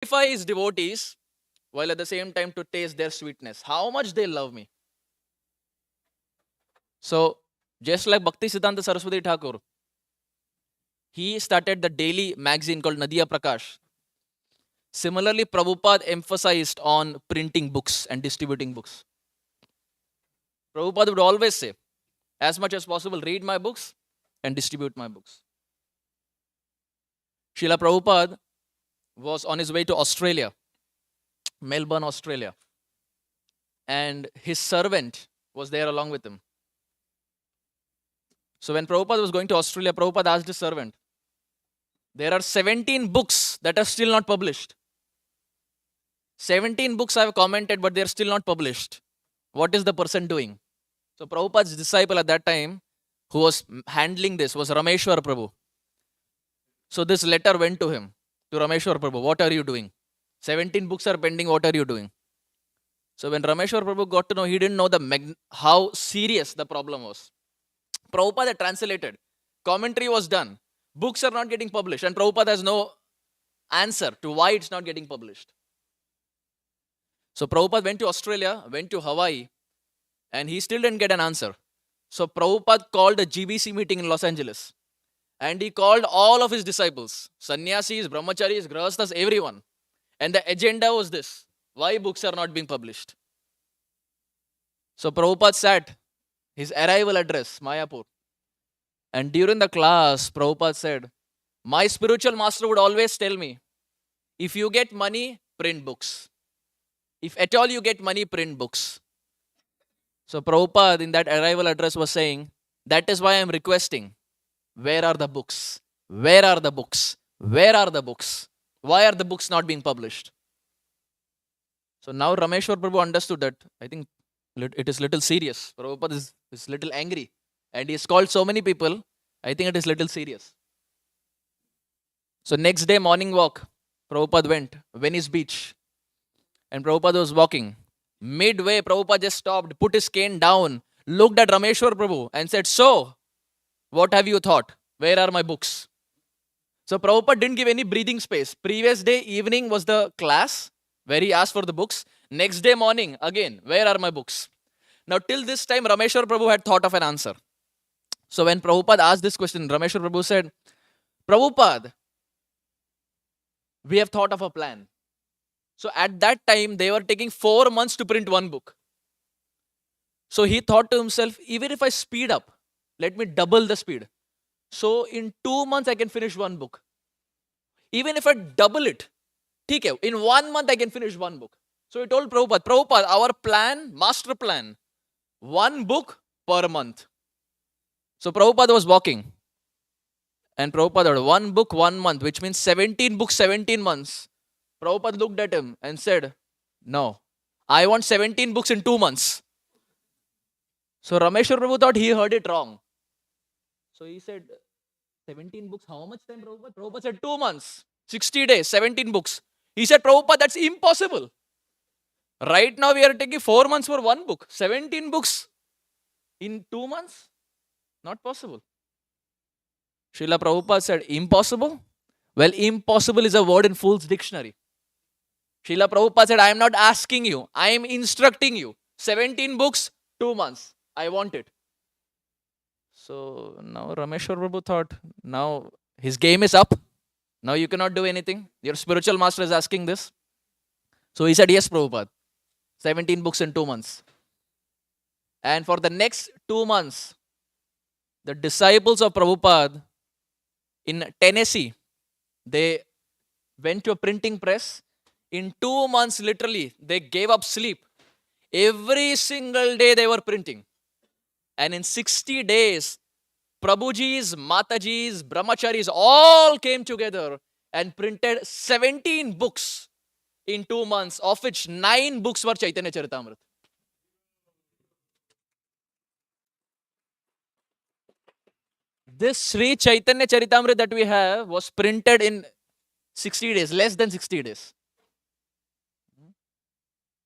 purify his devotees while at the same time to taste their sweetness. How much they love me. So, just like Bhakti Siddhanta Saraswati Thakur, he started the daily magazine called Nadia Prakash. Similarly, Prabhupada emphasized on printing books and distributing books. Prabhupada would always say, as much as possible, read my books and distribute my books. Srila Prabhupada was on his way to Australia, Melbourne, Australia. And his servant was there along with him. So when Prabhupada was going to Australia, Prabhupada asked his servant, there are 17 books that are still not published. 17 books I have commented, but they are still not published. What is the person doing? So Prabhupada's disciple at that time, who was handling this, was Rameshwar Prabhu. So this letter went to him, to Rameshwar Prabhu. What are you doing? 17 books are pending. What are you doing? So when Rameshwar Prabhu got to know, he didn't know how serious the problem was. Prabhupada translated. Commentary was done. Books are not getting published. And Prabhupada has no answer to why it's not getting published. So Prabhupada went to Australia, went to Hawaii, and he still didn't get an answer. So Prabhupada called a GBC meeting in Los Angeles. And he called all of his disciples, sannyasis, brahmacharis, grahasthas, everyone. And the agenda was this: why books are not being published? So Prabhupada sat his arrival address, Mayapur. And during the class, Prabhupada said, my spiritual master would always tell me, if you get money, print books. If at all you get money, print books. So Prabhupada in that arrival address was saying, that is why I am requesting, where are the books? Where are the books? Where are the books? Why are the books not being published? So now Rameshwar Prabhu understood that, I think it is little serious. Prabhupada is little angry. And he has called so many people. I think it is little serious. So next day morning walk, Prabhupada went, Venice Beach. And Prabhupada was walking. Midway, Prabhupada just stopped, put his cane down, looked at Rameshwar Prabhu and said, so, what have you thought? Where are my books? So Prabhupada didn't give any breathing space. Previous day evening was the class where he asked for the books. Next day morning, again, where are my books? Now till this time, Rameshwar Prabhu had thought of an answer. So when Prabhupada asked this question, Rameshwar Prabhu said, Prabhupada, we have thought of a plan. So at that time, they were taking 4 months to print one book. So he thought to himself, even if I speed up, let me double the speed. So in 2 months, I can finish one book. Even if I double it, in 1 month, I can finish one book. So he told Prabhupada, our plan, master plan, one book per month. So Prabhupada was walking. And Prabhupada had one book, 1 month, which means 17 books, 17 months. Prabhupada looked at him and said, no, I want 17 books in 2 months. So Rameshwar Prabhu thought he heard it wrong. So he said, 17 books, how much time, Prabhupada? Prabhupada said 2 months, 60 days, 17 books. He said, Prabhupada, that's impossible. Right now we are taking 4 months for one book. 17 books in 2 months? Not possible. Srila Prabhupada said, impossible? Well, impossible is a word in Fool's Dictionary. Srila Prabhupada said, I am not asking you, I am instructing you. 17 books, 2 months. I want it. So now Rameshwar Prabhu thought, now his game is up. Now you cannot do anything. Your spiritual master is asking this. So he said, yes, Prabhupada. 17 books in 2 months. And for the next 2 months, the disciples of Prabhupada in Tennessee, they went to a printing press. In 2 months, literally, they gave up sleep. Every single day they were printing. And in 60 days, Prabhujis, Matajis, Brahmacharis all came together and printed 17 books in 2 months, of which 9 books were Chaitanya Charitamrita. This Sri Chaitanya Charitamrita that we have was printed in 60 days, less than 60 days.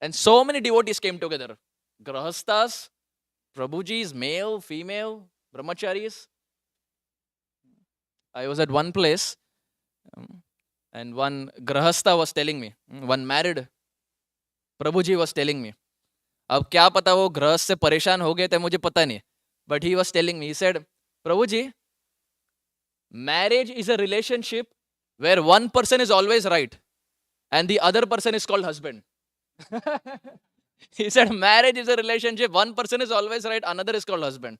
And so many devotees came together. Grahasthas, Prabhujis, male, female, brahmacharis. I was at one place And one grahastha was telling me, one married Prabhuji was telling me, अब क्या पता वो गृहस्थ से परेशान हो गए थे, मुझे पता नहीं. But he was telling me, he said, Prabhuji, marriage is a relationship where one person is always right and the other person is called husband. He said, marriage is a relationship, one person is always right, another is called husband.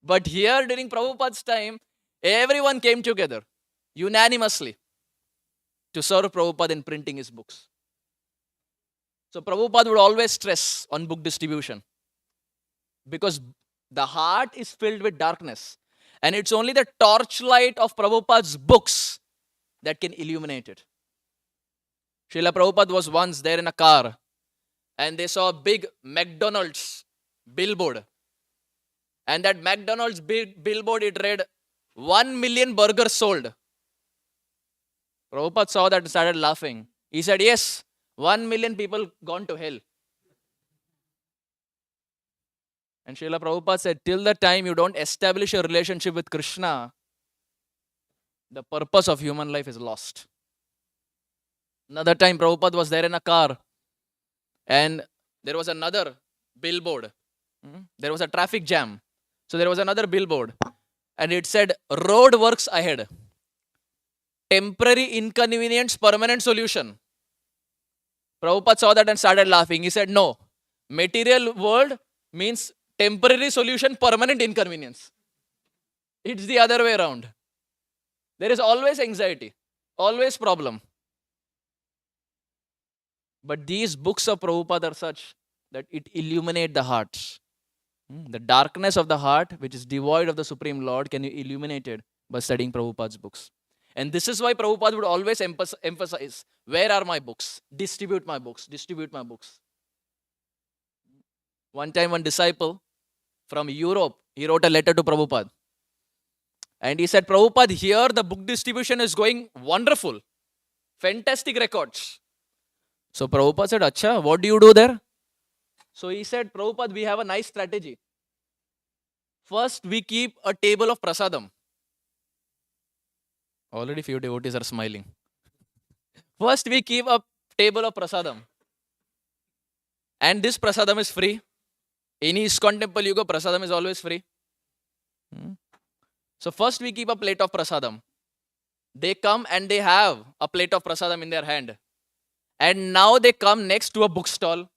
But here during Prabhupada's time, everyone came together unanimously to serve Prabhupada in printing his books. So Prabhupada would always stress on book distribution because the heart is filled with darkness. And it's only the torchlight of Prabhupada's books that can illuminate it. Srila Prabhupada was once there in a car and they saw a big McDonald's billboard. And that McDonald's billboard, it read, 1 million burgers sold. Prabhupada saw that and started laughing. He said, yes, 1 million people gone to hell. And Srila Prabhupada said, till the time you don't establish a relationship with Krishna, the purpose of human life is lost. Another time Prabhupada was there in a car and there was another billboard. There was a traffic jam. So there was another billboard and it said, road works ahead. Temporary inconvenience, permanent solution. Prabhupada saw that and started laughing. He said, no, material world means temporary solution, permanent inconvenience. It's the other way around. There is always anxiety, always problem. But these books of Prabhupada are such that it illuminate the hearts. The darkness of the heart, which is devoid of the Supreme Lord, can be illuminated by studying Prabhupada's books. And this is why Prabhupada would always emphasize, where are my books? Distribute my books, distribute my books. One time one disciple from Europe, he wrote a letter to Prabhupada. And he said, Prabhupada, here the book distribution is going wonderful. Fantastic records. So Prabhupada said, Acha, what do you do there? So he said, Prabhupada, we have a nice strategy. First, we keep a table of prasadam. Already few devotees are smiling. First, we keep a table of prasadam. And this prasadam is free. Any ISKCON temple you go, prasadam is always free. So first we keep a plate of prasadam. They come and they have a plate of prasadam in their hand. And now they come next to a bookstall.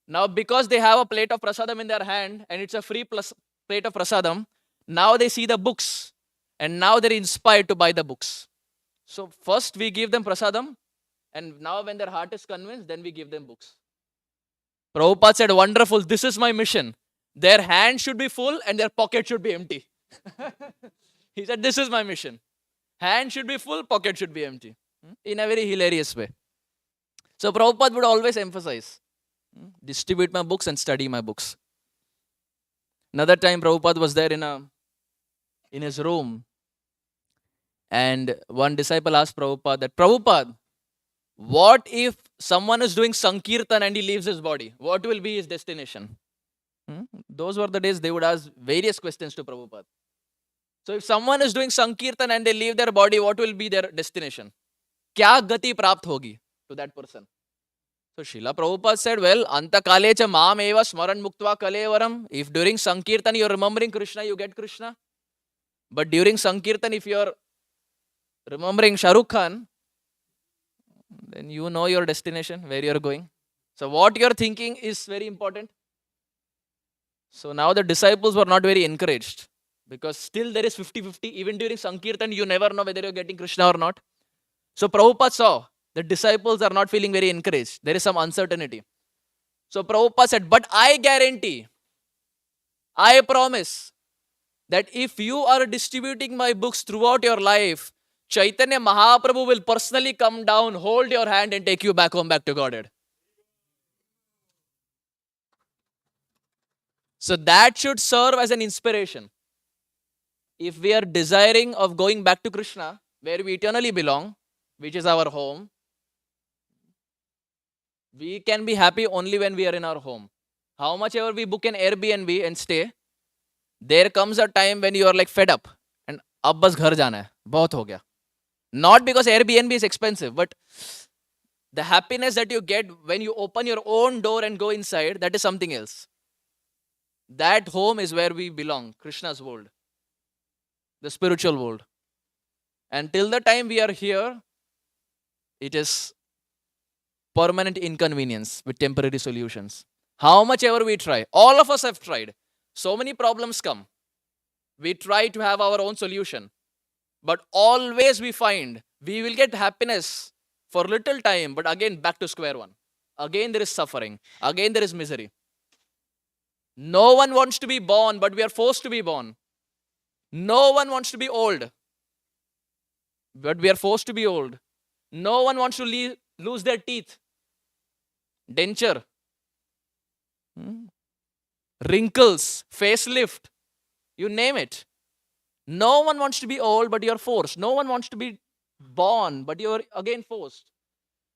Now because they have a plate of prasadam in their hand and it's a free plate of prasadam, now they see the books. And now they're inspired to buy the books. So first we give them prasadam. And now when their heart is convinced, then we give them books. Prabhupada said, wonderful, this is my mission. Their hand should be full and their pocket should be empty. He said, this is my mission. Hand should be full, pocket should be empty. In a very hilarious way. So Prabhupada would always emphasize, distribute my books and study my books. Another time Prabhupada was there in his room. And one disciple asked Prabhupada that, Prabhupada, what if someone is doing Sankirtan and he leaves his body? What will be his destination? Those were the days they would ask various questions to Prabhupada. So if someone is doing Sankirtan and they leave their body, what will be their destination? Kya gati prapt hogi to that person? So Srila Prabhupada said, well, anta kalecha maam eva smaran muktva kalevaram. If during Sankirtan you're remembering Krishna, you get Krishna. But during Sankirtan, if you're remembering Shah Rukh Khan, then you know your destination, where you're going. So what you're thinking is very important. So now the disciples were not very encouraged because still there is 50-50. Even during Sankirtan, you never know whether you're getting Krishna or not. So Prabhupada saw the disciples are not feeling very encouraged. There is some uncertainty. So Prabhupada said, but I guarantee, I promise that if you are distributing my books throughout your life, Chaitanya Mahaprabhu will personally come down, hold your hand and take you back home, back to Godhead. So that should serve as an inspiration. If we are desiring of going back to Krishna, where we eternally belong, which is our home, we can be happy only when we are in our home. How much ever we book an Airbnb and stay, there comes a time when you are like fed up and ab bas ghar jana hai, bahut ho gaya. Not because Airbnb is expensive, but the happiness that you get when you open your own door and go inside, that is something else. That home is where we belong, Krishna's world, the spiritual world. And till the time we are here, it is permanent inconvenience with temporary solutions. How much ever we try, all of us have tried. So many problems come. We try to have our own solution. But always we find we will get happiness for little time, but again back to square one. Again there is suffering. Again there is misery. No one wants to be born, but we are forced to be born. No one wants to be old, but we are forced to be old. No one wants to lose their teeth. Denture. Wrinkles, facelift, you name it. No one wants to be old, but you're forced. No one wants to be born, but you're again forced.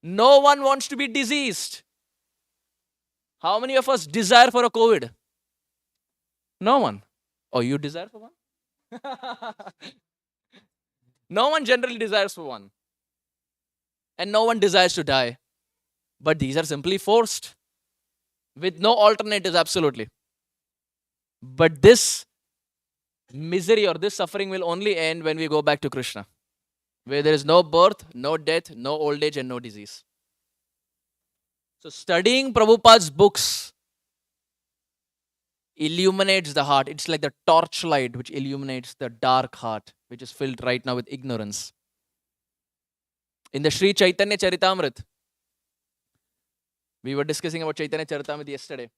No one wants to be diseased. How many of us desire for a COVID? No one. Oh, you desire for one? No one generally desires for one. And no one desires to die. But these are simply forced. With no alternatives, absolutely. But this misery or this suffering will only end when we go back to Krishna, where there is no birth, no death, no old age, and no disease. So studying Prabhupada's books illuminates the heart. It's like the torchlight which illuminates the dark heart, which is filled right now with ignorance. In the Sri Chaitanya Charitamrita, we were discussing about Chaitanya Charitamrita yesterday.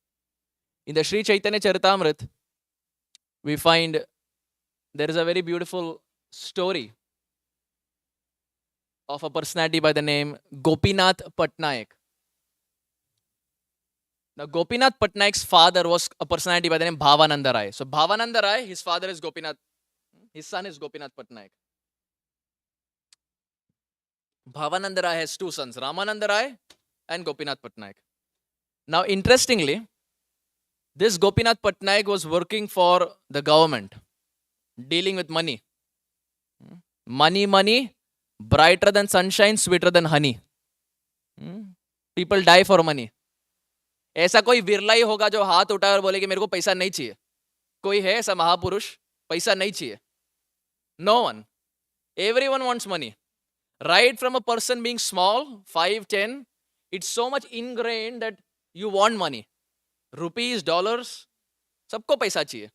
In the Sri Chaitanya Charitamrita, we find there is a very beautiful story of a personality by the name Gopinath Patnaik. Now, Gopinath Patnaik's father was a personality by the name Bhavananda Rai. So, Bhavananda Rai, his father is Gopinath, his son is Gopinath Patnaik. Bhavananda Rai has two sons, Ramananda Rai and Gopinath Patnaik. Now, interestingly, this Gopinath Patnaik was working for the government, dealing with money. Money, brighter than sunshine, sweeter than honey. People die for money. ऐसा कोई विरला ही होगा जो हाथ उठाए और बोले कि मेरे को पैसा नहीं चाहिए. कोई है ऐसा महापुरुष? पैसा नहीं चाहिए. No one. Everyone wants money. Right from a person being small, 5, 10, it's so much ingrained that you want money. Rupees, dollars, सबको पैसा चाहिए.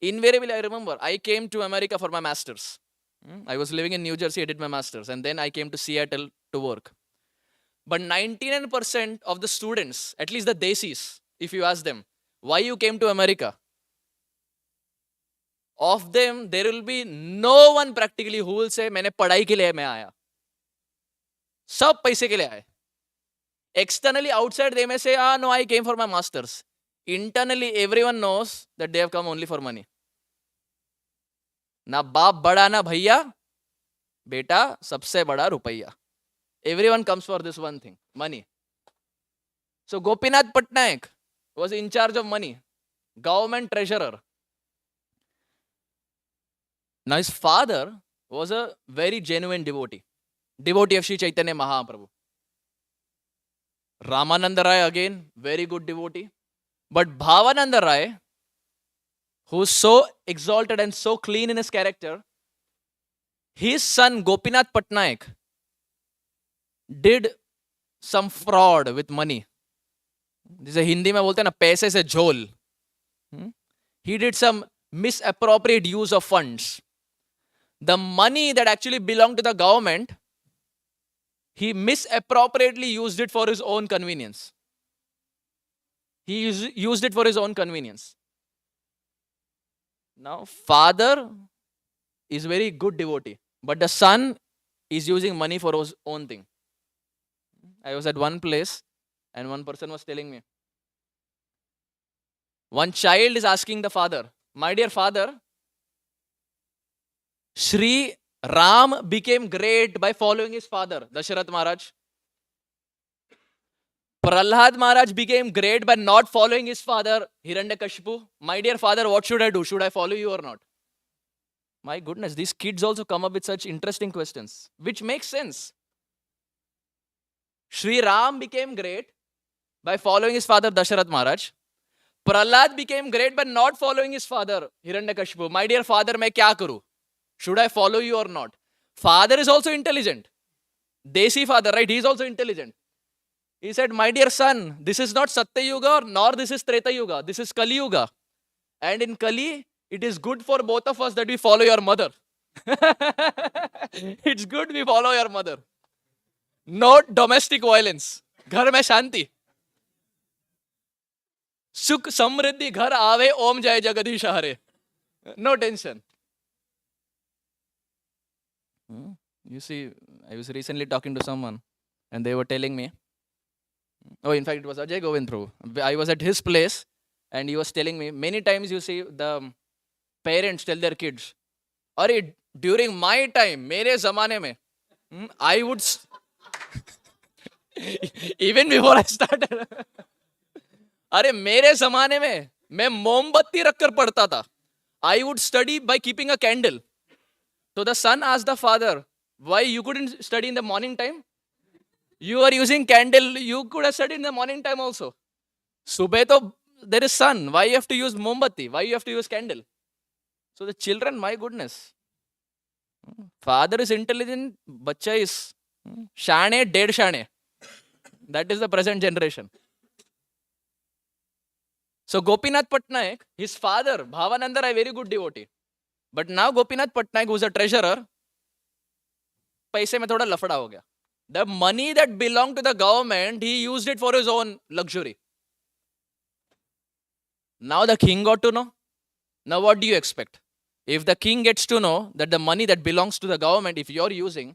Invariably, I remember, I came to America for my master's. I was living in New Jersey, I did my master's, and then I came to Seattle to work. But 99% of the students, at least the Desis, if you ask them, why you came to America? Of them, there will be no one practically who will say, मैंने पढ़ाई के लिए मैं आया. सब पैसे के लिए आए. Externally, outside, they may say, no, I came for my master's. Internally, everyone knows that they have come only for money. ना बाप बड़ा ना भैया, बेटा सबसे बड़ा रुपया. Everyone comes for this one thing, money. So Gopinath Patnaik was in charge of money, government treasurer. Now his father was a very genuine devotee of Sri Chaitanya Mahaprabhu. Ramananda Rai again, very good devotee. But Bhavananda Rai, who's so exalted and so clean in his character, his son Gopinath Patnaik did some fraud with money. जिसे हिंदी में बोलते हैं ना पैसे से झोल. He did some misappropriate use of funds. The money that actually belonged to the government, he misappropriately used it for his own convenience. He used it for his own convenience. Now, father is very good devotee, but the son is using money for his own thing. I was at one place and one person was telling me, one child is asking the father, my dear father, Shri Ram became great by following his father, Dasharath Maharaj. Prahlad Maharaj became great by not following his father, Hiranyakashipu. My dear father, what should I do? Should I follow you or not? My goodness, these kids also come up with such interesting questions, which makes sense. Sri Ram became great by following his father Dasharath Maharaj. Prahlad became great by not following his father Hiranyakashipu. My dear father, मैं क्या करूं? Should I follow you or not? Father is also intelligent. Desi father, right? He is also intelligent. He said, my dear son, this is not Satya Yuga nor this is Treta Yuga. This is Kali Yuga. And in Kali, it is good for both of us that we follow your mother. It's good we follow your mother. No domestic violence. घर में शांति. सुख समृद्धि घर आवे ओम जय जगदीश हरे. No tension. You see, I was recently talking to someone and they were telling me, oh, in fact, it was Ajay Govind Prabhu. I was at his place and he was telling me, many times you see the parents tell their kids, Arey, during my time, mere zamane mein, I would, even before I started, अरे मेरे जमाने में मैं मोमबत्ती रखकर पढ़ता था. I would study by keeping a candle. So the son asked the father, why you couldn't study in the morning time? You are using candle, you could have studied in the morning time also. Subah to there is sun, why you have to use mombatti? Why you have to use candle? So the children, my goodness. Father is intelligent, bacha is shane, dead shane. That is the present generation. So Gopinath Patnaik, his father, Bhavanandar, a very good devotee. But now Gopinath Patnaik, who is a treasurer, paise mein thoda lafda ho gaya. The money that belonged to the government, he used it for his own luxury. Now the king got to know. Now what do you expect? If the king gets to know that the money that belongs to the government, if you're using,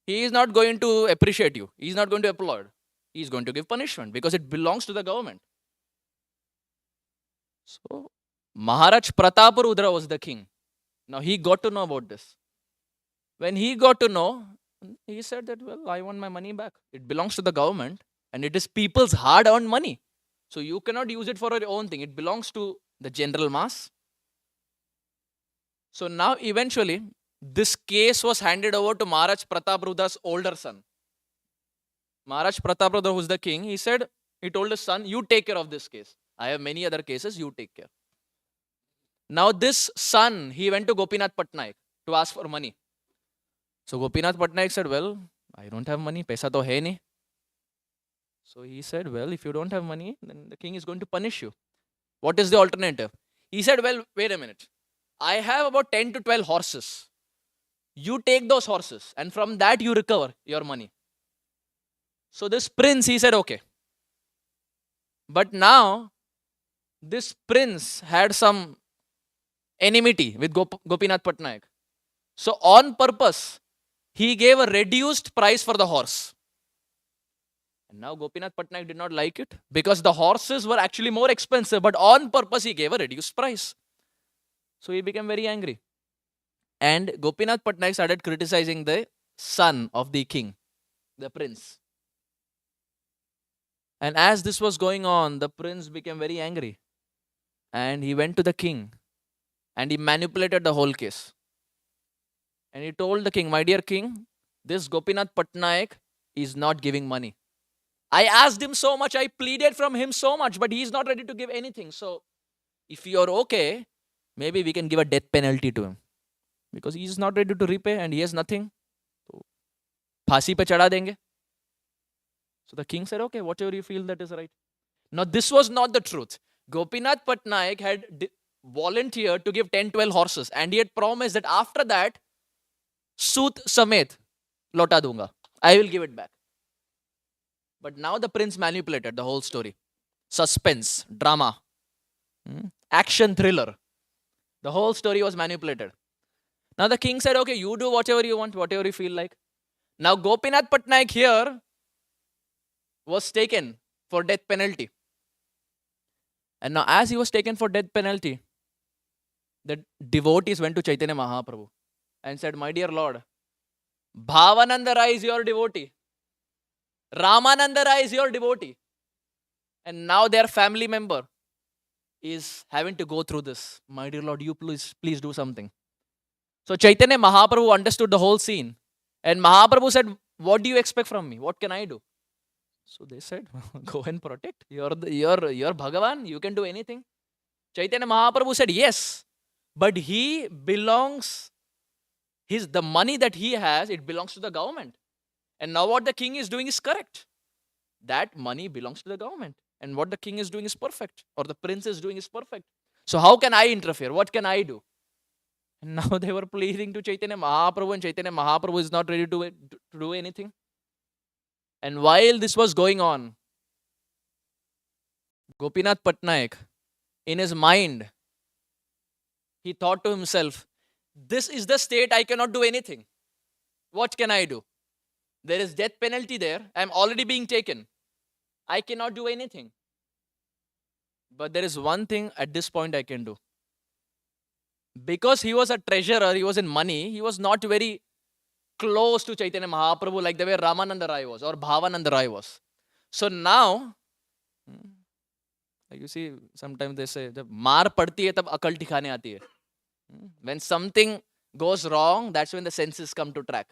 he is not going to appreciate you. He is not going to applaud. He is going to give punishment because it belongs to the government. So Maharaj Prataparudra was the king. Now he got to know about this. When he got to know, he said that, well, I want my money back. It belongs to the government and it is people's hard-earned money. So you cannot use it for your own thing. It belongs to the general mass. So now eventually, this case was handed over to Maharaj Prataparudra's older son. Maharaj Prataparudra, who was the king, he told his son, you take care of this case. I have many other cases, you take care. Now this son, he went to Gopinath Patnaik to ask for money. So Gopinath Patnaik said, well, I don't have money, paisa to hai nahi. So he said, well, if you don't have money, then the king is going to punish you. What is the alternative? He said, well, wait a minute. I have about 10 to 12 horses. You take those horses and from that you recover your money. So this prince, he said, okay. But now, this prince had some enmity with Gopinath Patnaik. So on purpose, he gave a reduced price for the horse. And now Gopinath Patnaik did not like it because the horses were actually more expensive, but on purpose he gave a reduced price. So he became very angry. And Gopinath Patnaik started criticizing the son of the king, the prince. And as this was going on, the prince became very angry. And he went to the king and he manipulated the whole case. And he told the king, my dear king, this Gopinath Patnaik is not giving money. I asked him so much, I pleaded from him so much, but he is not ready to give anything. So if you're okay, maybe we can give a death penalty to him. Because he is not ready to repay and he has nothing. So, phansi pe chada denge. So the king said, okay, whatever you feel that is right. Now this was not the truth. Gopinath Patnaik had volunteered to give 10-12 horses and he had promised that after that, Sut Samet lota dunga. I will give it back. But now the prince manipulated the whole story. Suspense, drama, action thriller. The whole story was manipulated. Now the king said, okay, you do whatever you want, whatever you feel like. Now Gopinath Patnaik here was taken for death penalty. And now as he was taken for death penalty, the devotees went to Chaitanya Mahaprabhu and said, my dear Lord, Bhavananda Rai is your devotee. Ramananda Rai is your devotee. And now their family member is having to go through this. My dear Lord, you please do something. So Chaitanya Mahaprabhu understood the whole scene. And Mahaprabhu said, what do you expect from me? What can I do? So they said, go and protect. You're Bhagavan. You can do anything. Chaitanya Mahaprabhu said, yes. But he belongs, the money that he has, it belongs to the government. And now what the king is doing is correct. That money belongs to the government. And what the king is doing is perfect. Or the prince is doing is perfect. So how can I interfere? What can I do? And now they were pleading to Chaitanya Mahaprabhu, and Chaitanya Mahaprabhu is not ready to do anything. And while this was going on, Gopinath Patnaik, in his mind, he thought to himself, this is the state, I cannot do anything. What can I do? There is death penalty there. I am already being taken. I cannot do anything. But there is one thing at this point I can do. Because he was a treasurer, he was in money, he was not very close to Chaitanya Mahaprabhu like the way Ramananda Rai was or Bhavananda Rai was. So now, you see, sometimes they say, जब मार पड़ती है तब अकल ठिकाने आती है. When something goes wrong, that's when the senses come to track.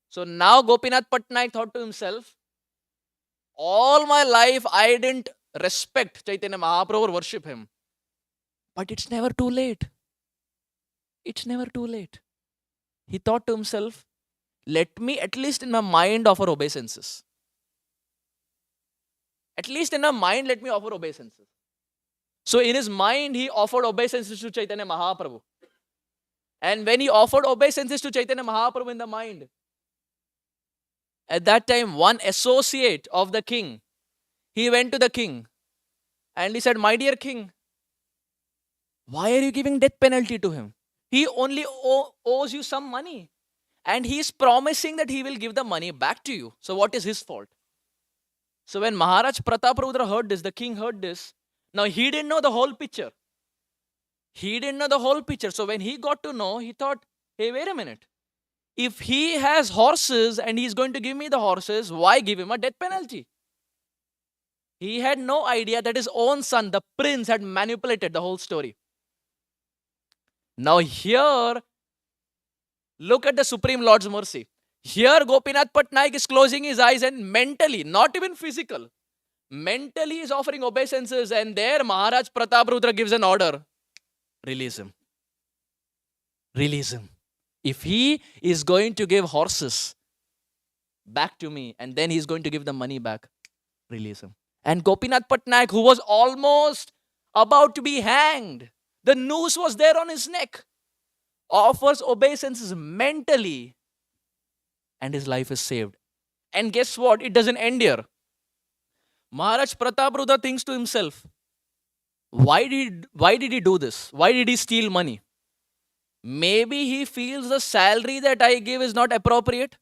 So now Gopinath Patnaik thought to himself, all my life I didn't respect Chaitanya Mahaprabhu or worship him. But it's never too late. It's never too late. He thought to himself, let me at least in my mind offer obeisances. At least in my mind, let me offer obeisances. So in his mind, he offered obeisances to Chaitanya Mahaprabhu. And when he offered obeisances to Chaitanya Mahaprabhu in the mind, at that time, one associate of the king, he went to the king and he said, my dear king, why are you giving death penalty to him? He only owes you some money. And he is promising that he will give the money back to you. So what is his fault? So when Maharaj Prataparudra heard this, the king heard this, now he didn't know the whole picture. He didn't know the whole picture. So when he got to know, he thought, hey, wait a minute. If he has horses and he's going to give me the horses, why give him a death penalty? He had no idea that his own son, the prince, had manipulated the whole story. Now here, look at the Supreme Lord's mercy. Here Gopinath Patnaik is closing his eyes and mentally, not even physical, mentally is offering obeisances, and there Maharaj Prataparudra gives an order. Release him. Release him. If he is going to give horses back to me and then he's going to give the money back, release him. And Gopinath Patnaik, who was almost about to be hanged, the noose was there on his neck, offers obeisances mentally, and his life is saved. And guess what? It doesn't end here. Maharaj Prataparudra thinks to himself, why did he do this? Why did he steal money? Maybe he feels the salary that I give is not appropriate.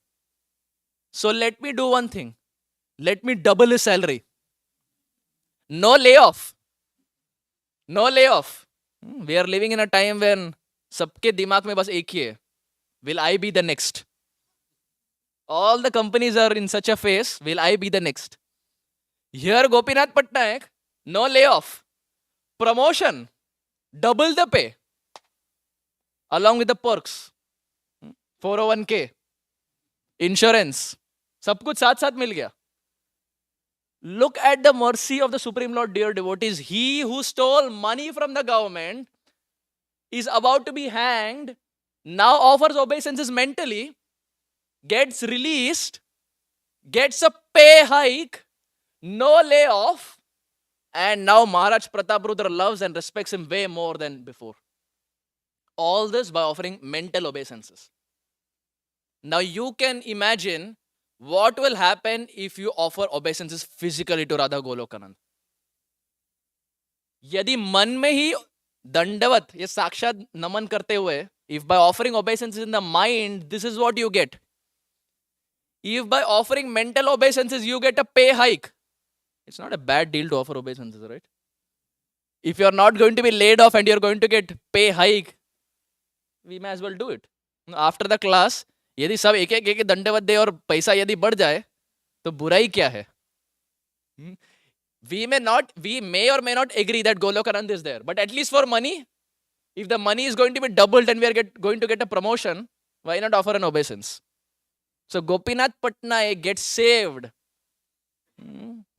So let me do one thing. Let me double his salary. No layoff. No layoff. We are living in a time when सबके दिमाग में बस एक ही है. Will I be the next? All the companies are in such a phase. Will I be the next? Here Gopinath Patnaik, no layoff. Promotion. Double the pay. Along with the perks. 401k. Insurance. सब कुछ साथ साथ मिल गया. Look at the mercy of the Supreme Lord, dear devotees. He who stole money from the government is about to be hanged, now offers obeisances mentally, gets released, gets a pay hike, no layoff, and now Maharaj Prataparudra loves and respects him way more than before. All this by offering mental obeisances. Now you can imagine what will happen if you offer obeisances physically to Radha Golokanand. यदि मन में ही दंडवत ये साक्षात नमन करते हुए, if by offering obeisances in the mind, this is what you get. If by offering mental obeisances you get a pay hike, it's not a bad deal to offer obeisances, right? If you're not going to be laid off and you're going to get pay hike, we may as well do it. After the class, यदि सब एक एक दंडवत दे और पैसा यदि बढ़ जाए तो बुराई क्या है? We may or may not agree that Golokanand is there, but at least for money, If the money is going to be doubled and we are going to get a promotion, why not offer an obeisance? So Gopinath Patnaik gets saved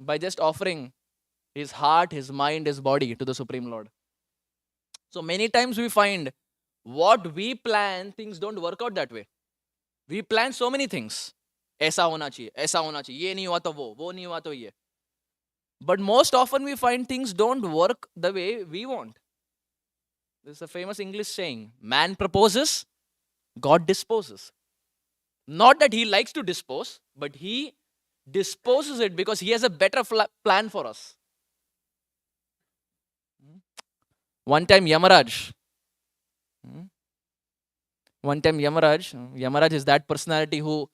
by just offering his heart, his mind, his body to the Supreme Lord. So many times we find what we plan, things don't work out that way. We plan so many things. ऐसा होना चाहिए, ऐसा होना चाहिए, ये नहीं हुआ तो वो नहीं हुआ तो ये. But most often we find things don't work the way we want. There's a famous English saying, man proposes, God disposes. Not that he likes to dispose, but he disposes it because he has a better plan for us. One time Yamaraj is that personality who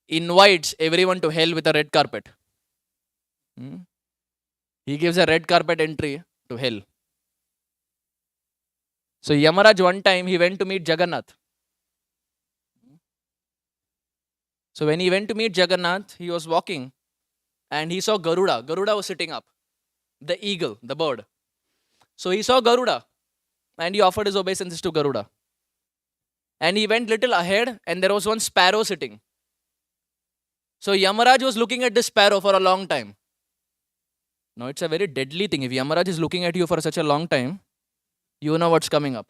invites everyone to hell with a red carpet. He gives a red carpet entry to hell. So Yamaraj one time he went to meet Jagannath. So when he went to meet Jagannath, he was walking and he saw Garuda. Garuda was sitting up. The eagle, the bird. So he saw Garuda and he offered his obeisances to Garuda. And he went little ahead and there was one sparrow sitting. So Yamaraj was looking at this sparrow for a long time. Now it's a very deadly thing. If Yamaraj is looking at you for such a long time, you know what's coming up.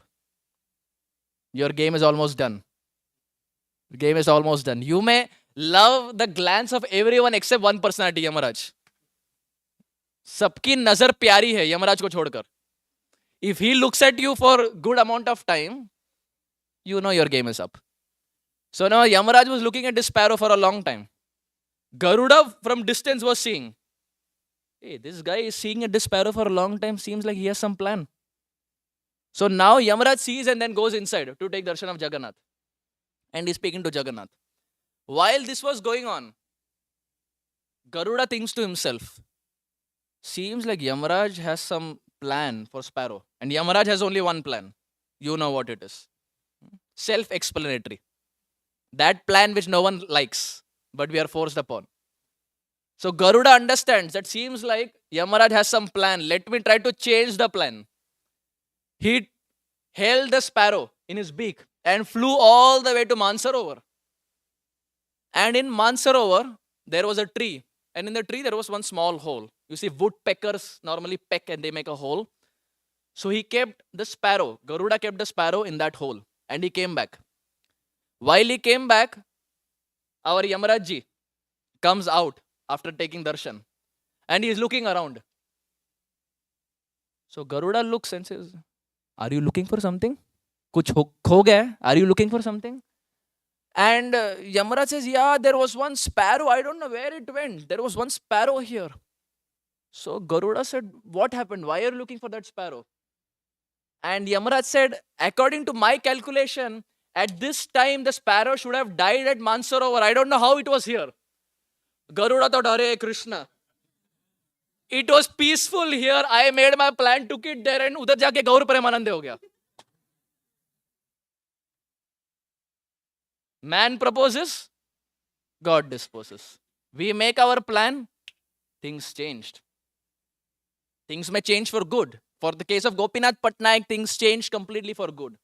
Your game is almost done. The game is almost done. You may love the glance of everyone except one personality, Yamaraj. सबकी नजर प्यारी है यमराज को छोड़कर. If he looks at you for good amount of time, you know your game is up. So now Yamaraj was looking at this sparrow for a long time. Garuda from distance was seeing, hey, this guy is seeing at this sparrow for a long time. Seems like he has some plan. So now Yamaraj sees and then goes inside to take darshan of Jagannath. And he's speaking to Jagannath. While this was going on, Garuda thinks to himself, seems like Yamaraj has some plan for sparrow. And Yamaraj has only one plan. You know what it is. Self-explanatory. That plan which no one likes, but we are forced upon. So Garuda understands that seems like Yamaraj has some plan. Let me try to change the plan. He held the sparrow in his beak and flew all the way to Mansarovar. And in Mansarovar, there was a tree. And in the tree, there was one small hole. You see, woodpeckers normally peck and they make a hole. So he kept the sparrow. Garuda kept the sparrow in that hole. And he came back. While he came back, our Yamarajji comes out after taking darshan. And he is looking around. So Garuda looks and says, are you looking for something? Kuch kho gaya? Are you looking for something? And Yamaraj says, yeah, there was one sparrow. I don't know where it went. There was one sparrow here. So Garuda said, what happened? Why are you looking for that sparrow? And Yamaraj said, according to my calculation, at this time, the sparrow should have died at Mansarovar. I don't know how it was here. Garuda thought, Hare Krishna. It was peaceful here. I made my plan, took it there, and udhar jaake Gaur Premanande ho gaya. Man proposes, God disposes. We make our plan, things changed. Things may change for good. For the case of Gopinath Patnaik, things changed completely for good.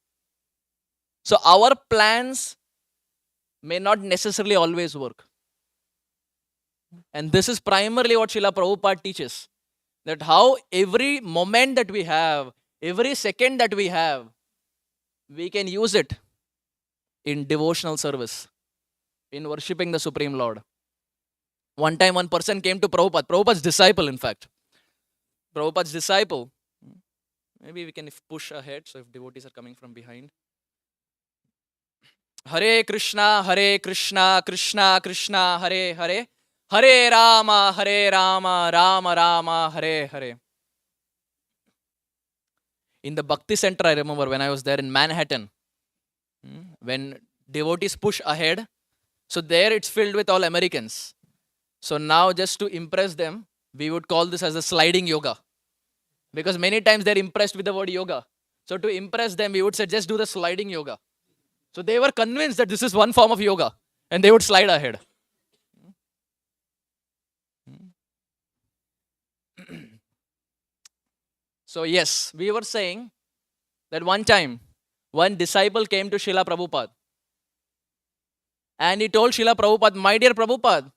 So our plans may not necessarily always work. And this is primarily what Srila Prabhupada teaches. That how every moment that we have, every second that we have, we can use it in devotional service, in worshipping the Supreme Lord. One time one person came to Prabhupada, Prabhupada's disciple in fact. Prabhupada's disciple. Maybe we can push ahead, so if devotees are coming from behind. Hare Krishna, Krishna Krishna, Hare Hare. Hare Rama, Rama Rama, Hare Hare. In the Bhakti Center, I remember when I was there in Manhattan, when devotees push ahead, so there it's filled with all Americans. So now just to impress them, we would call this as a sliding yoga. Because many times they're impressed with the word yoga. So to impress them, we would say, just do the sliding yoga. So they were convinced that this is one form of yoga. And they would slide ahead. So yes, we were saying that one time, one disciple came to Srila Prabhupada and he told Srila Prabhupada, my dear Prabhupada,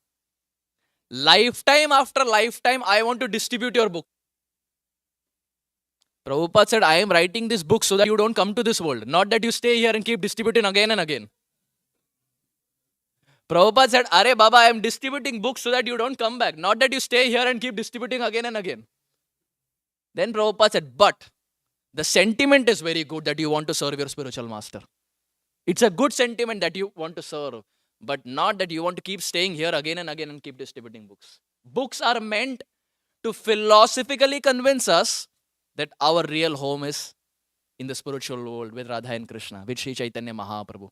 lifetime after lifetime, I want to distribute your book. Prabhupada said, I am writing this book so that you don't come to this world, not that you stay here and keep distributing again and again. Prabhupada said, Are Baba, I am distributing books so that you don't come back, not that you stay here and keep distributing again and again. Then Prabhupada said, but the sentiment is very good that you want to serve your spiritual master. It's a good sentiment that you want to serve, but not that you want to keep staying here again and again and keep distributing books. Books are meant to philosophically convince us that our real home is in the spiritual world with Radha and Krishna, with Sri Chaitanya Mahaprabhu.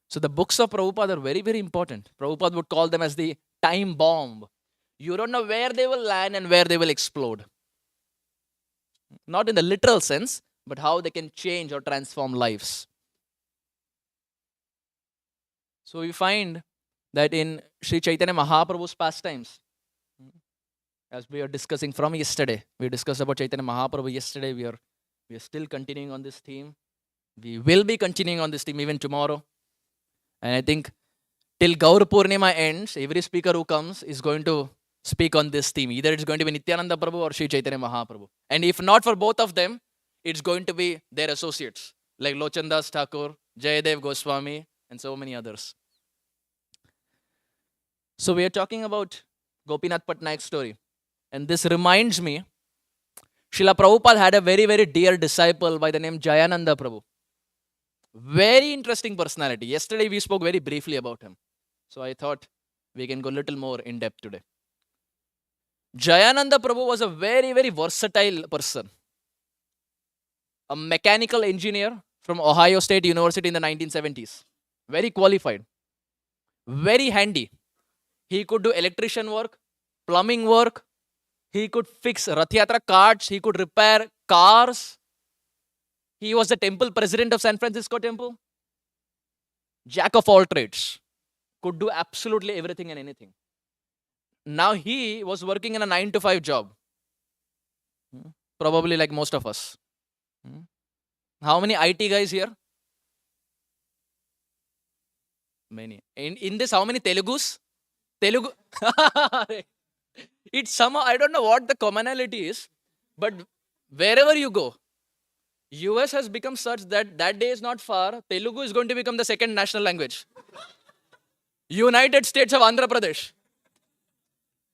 So the books of Prabhupada are very, very important. Prabhupada would call them as the time bomb. You don't know where they will land and where they will explode. Not in the literal sense, but how they can change or transform lives. So we find that in Sri Chaitanya Mahaprabhu's pastimes, as we are discussing from yesterday, we discussed about Chaitanya Mahaprabhu yesterday. We are still continuing on this theme. We will be continuing on this theme even tomorrow. And I think till Gaur Purnima ends, every speaker who comes is going to speak on this theme. Either it's going to be Nityananda Prabhu or Sri Chaitanya Mahaprabhu. And if not for both of them, it's going to be their associates like Lochandas Thakur, Jayadev Goswami, and so many others. So we are talking about Gopinath Patnaik's story. And this reminds me, Srila Prabhupada had a very, very dear disciple by the name Jayananda Prabhu. Very interesting personality. Yesterday we spoke very briefly about him. So I thought we can go a little more in depth today. Jayananda Prabhu was a very, very versatile person. A mechanical engineer from Ohio State University in the 1970s. Very qualified. Very handy. He could do electrician work, plumbing work. He could fix Rath Yatra carts. He could repair cars. He was the temple president of San Francisco Temple. Jack of all trades. Could do absolutely everything and anything. Now he was working in a 9-to-5 job. Probably like most of us. How many IT guys here? Many. In this, how many Telugus? Telugu. It's somehow, I don't know what the commonality is, but wherever you go, US has become such that day is not far. Telugu is going to become the second national language. United States of Andhra Pradesh.